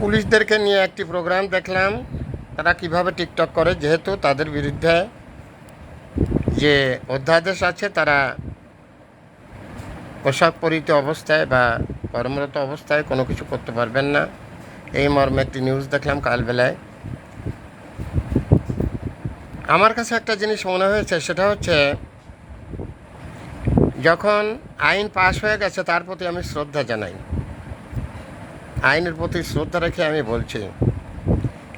পুলিশদেরকে নিয়ে একটি প্রোগ্রাম দেখলাম, তারা কিভাবে টিকটক করে। যেহেতু তাদের বিরুদ্ধে যে অধ্যাদেশ আছে, তারা পোশাক পরিহিত অবস্থায় বা কর্মরত অবস্থায় কোনো কিছু করতে পারবেন না, এই মর্মে একটি নিউজ দেখলাম কালবেলায়। আমার কাছে একটা জিনিস মনে হয়েছে, সেটা হচ্ছে যখন আইন পাশ হয়ে গেছে তার প্রতি আমি শ্রদ্ধা জানাই। আইনের প্রতি শ্রদ্ধা রেখে আমি বলছি,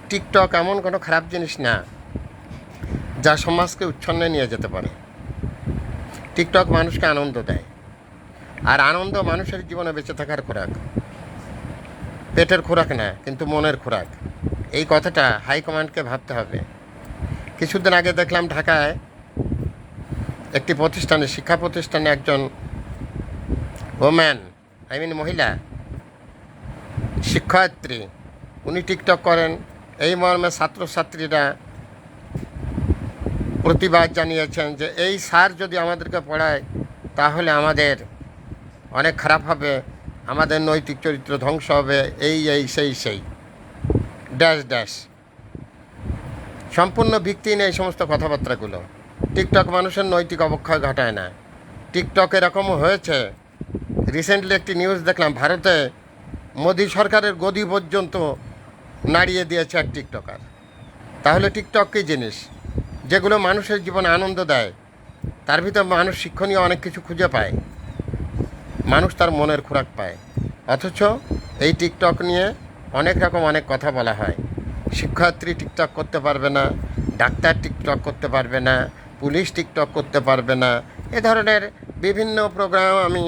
টিকটক এমন কোনো খারাপ জিনিস না যা সমাজকে উচ্ছন্নে নিয়ে যেতে পারে। টিকটক মানুষকে আনন্দ দেয়, আর আনন্দ মানুষের জীবনে বেঁচে থাকার খোরাক। পেটের খোরাক না, কিন্তু মনের খোরাক। এই কথাটা হাইকমান্ডকে ভাবতে হবে। কিছুদিন আগে দেখলাম ঢাকায় একটি প্রতিষ্ঠানে, শিক্ষা প্রতিষ্ঠানে একজন মহিলা শিক্ষার্থী, উনি টিকটক করেন। এই মর্মে ছাত্রছাত্রীরা প্রতিবাদ জানিয়েছেন যে এই স্যার যদি আমাদেরকে পড়ায় তাহলে আমাদের অনেক খারাপ হবে, আমাদের নৈতিক চরিত্র ধ্বংস হবে, সেই ড্যাশ ড্যাশ। সম্পূর্ণ ভিত্তিহীন এই সমস্ত কথাবার্তাগুলো। টিকটক মানুষের নৈতিক অবক্ষয় ঘটায় না। টিকটক এরকমও হয়েছে, রিসেন্টলি একটি নিউজ দেখলাম, ভারতে মোদী সরকারের গদি পর্যন্ত নাড়িয়ে দিয়েছে এক টিকটকার। তাহলে টিকটক কী জিনিস? যেগুলো মানুষের জীবনে আনন্দ দেয়, তার ভিতর মানুষ শিক্ষণীয় অনেক কিছু খুঁজে পায়, মানুষ তার মনের খোরাক পায়। অথচ এই টিকটক নিয়ে অনেক রকম অনেক কথা বলা হয়। শিক্ষার্থী টিকটক করতে পারবে না, ডাক্তার টিকটক করতে পারবে না, পুলিশ টিকটক করতে পারবে না, এ ধরনের বিভিন্ন প্রোগ্রাম আমি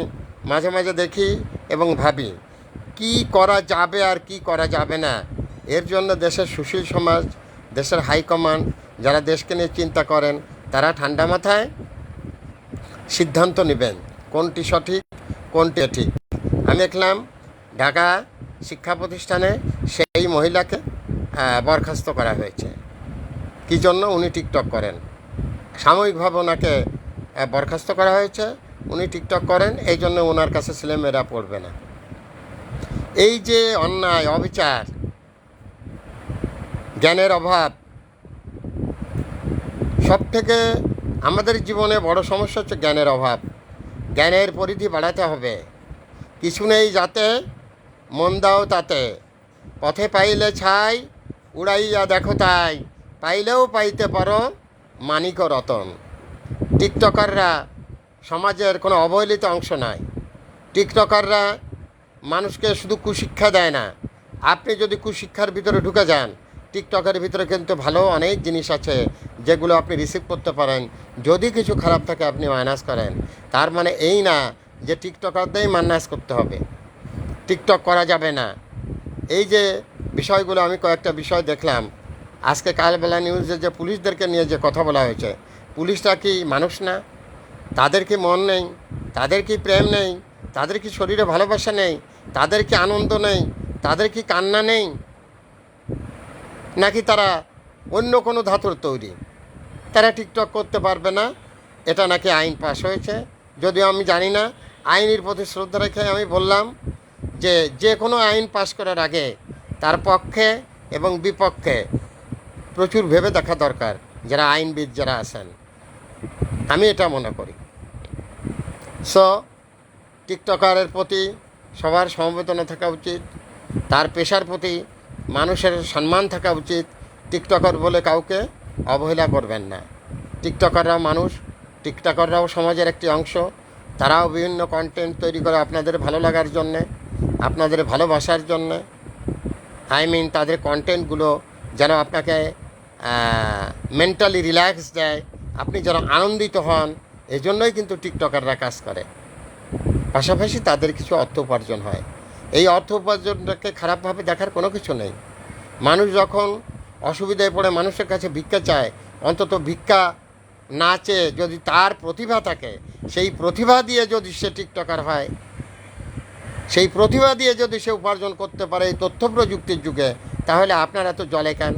মাঝে মাঝে দেখি এবং ভাবি কি করা যাবে আর কি করা যাবে না। এর জন্য দেশের সুশীল সমাজ, দেশের হাইকমান্ড, যারা দেশকে নিয়ে চিন্তা করেন, তারা ঠান্ডা মাথায় সিদ্ধান্ত নেবেন কোনটি সঠিক কোনটি ঠিক। আমি দেখলাম ঢাকা শিক্ষা প্রতিষ্ঠানে সেই মহিলাকে বরখাস্ত করা হয়েছে। কী জন্য? উনি টিকটক করেন। সাময়িকভাবে ওনাকে বরখাস্ত করা হয়েছে। উনি টিকটক করেন, এই জন্য ওনার কাছে ছেলেমেয়েরা পড়বে না। এই যে অন্যায়, অবিচার, জ্ঞানের অভাব, সব থেকে আমাদের জীবনে বড় সমস্যা হচ্ছে জ্ঞানের অভাব। জ্ঞানের পরিধি বাড়াতে হবে। কিছু নেই যাতে, মন দাও তাতে, পথে পাইলে ছাই, উড়াইয়া দেখো তাই, পাইলেও পাইতে পারো মানিক রতন। টিকটকাররা সমাজের কোনো অবহেলিত অংশ নয়। টিকটকাররা মানুষকে শুধু কুশিক্ষা দেয় না। আপনি যদি কুশিক্ষার ভিতরে ঢুকে যান, টিকটকের ভিতরে কিন্তু ভালো অনেক জিনিস আছে যেগুলো আপনি রিসিভ করতে পারেন। যদি কিছু খারাপ থাকে আপনি মাইনাস করেন। তার মানে এই না যে টিকটকারদেরই মাইনাস করতে হবে, টিকটক করা যাবে না। এই যে বিষয়গুলো, আমি কয়েকটা বিষয় দেখলাম আজকে কালবেলা নিউজে, যে পুলিশদেরকে নিয়ে যে কথা বলা হয়েছে, পুলিশরা কি মানুষ না? তাদের কি মন নেই? তাদের কি প্রেম নেই? তাদের কি শরীরে ভালোবাসা নেই? তাদের কি আনন্দ নেই? তাদের কি কান্না নেই? নাকি তারা অন্য কোনো ধাতুর তৈরি? তারা টিকটক করতে পারবে না, এটা নাকি আইন পাশ হয়েছে। যদিও আমি জানি না, আইনের প্রতি শ্রদ্ধা রেখে আমি বললাম যে কোনো আইন পাশ করার আগে তার পক্ষে এবং বিপক্ষে প্রচুর ভেবে দেখা দরকার, যারা আইনবিদ যারা আছেন। আমি এটা মনে করি। সো টিকটকারের প্রতি সবার সমবেদনা থাকা উচিত, তার পেশার প্রতি মানুষের সম্মান থাকা উচিত। টিকটকার বলে কাউকে অবহেলা করবেন না। টিকটকাররাও মানুষ, টিকটকাররাও সমাজের একটি অংশ। তারাও বিভিন্ন কন্টেন্ট তৈরি করে আপনাদের ভালো লাগার জন্যে, আপনাদের ভালোবাসার জন্যে। তাদের কন্টেন্টগুলো যেন আপনাকে মেন্টালি রিল্যাক্স দেয়, আপনি যেন আনন্দিত হন, এজন্যই কিন্তু টিকটকাররা কাজ করে। পাশাপাশি তাদের কিছু অর্থ উপার্জন হয়। এই অর্থ উপার্জনটাকে খারাপভাবে দেখার কোনো কিছু নেই। মানুষ যখন অসুবিধায় পড়ে মানুষের কাছে ভিক্ষা চায়, অন্তত ভিক্ষা না চেয়ে যদি তার প্রতিভা থাকে, সেই প্রতিভা দিয়ে যদি সে টিকটকার হয়, সেই প্রতিভা দিয়ে যদি সে উপার্জন করতে পারে এই তথ্য প্রযুক্তির যুগে, তাহলে আপনারা তো জলে কেন,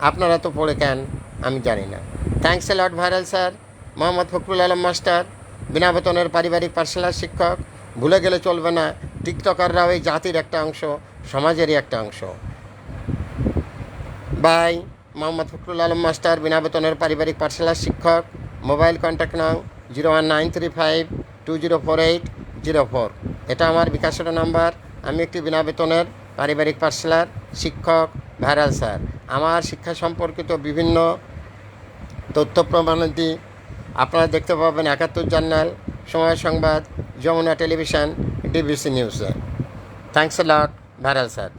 আপনারা তো পড়ে কেন, আমি জানি না। Thanks a lot viral sir. Mohammad Fakhrul Alam master, বিনা বেতনের পারিবারিক পাঠশালার শিক্ষক। ভুলে গেলে চলবে না, টিকটকাররাও এই জাতির একটা অংশ, সমাজেরই একটা অংশ। বাই মোহাম্মদ ফখরুল আলম মাস্টার, বিনা বেতনের পারিবারিক পাঠশালার শিক্ষক। মোবাইল কন্ট্যাক্ট নং 01935204804। এটা আমার বিকাশের নাম্বার। আমি একটি বিনা বেতনের পারিবারিক পাঠশালার শিক্ষক ভাইরাল স্যার। আমার শিক্ষা সম্পর্কিত বিভিন্ন তথ্য প্রমাণাদি আপনারা দেখতে পাবেন ৭১ জার্নাল, সময় সংবাদ, যমুনা টেলিভিশন, ডিবিসি নিউজে। Thanks a lot, viral sir.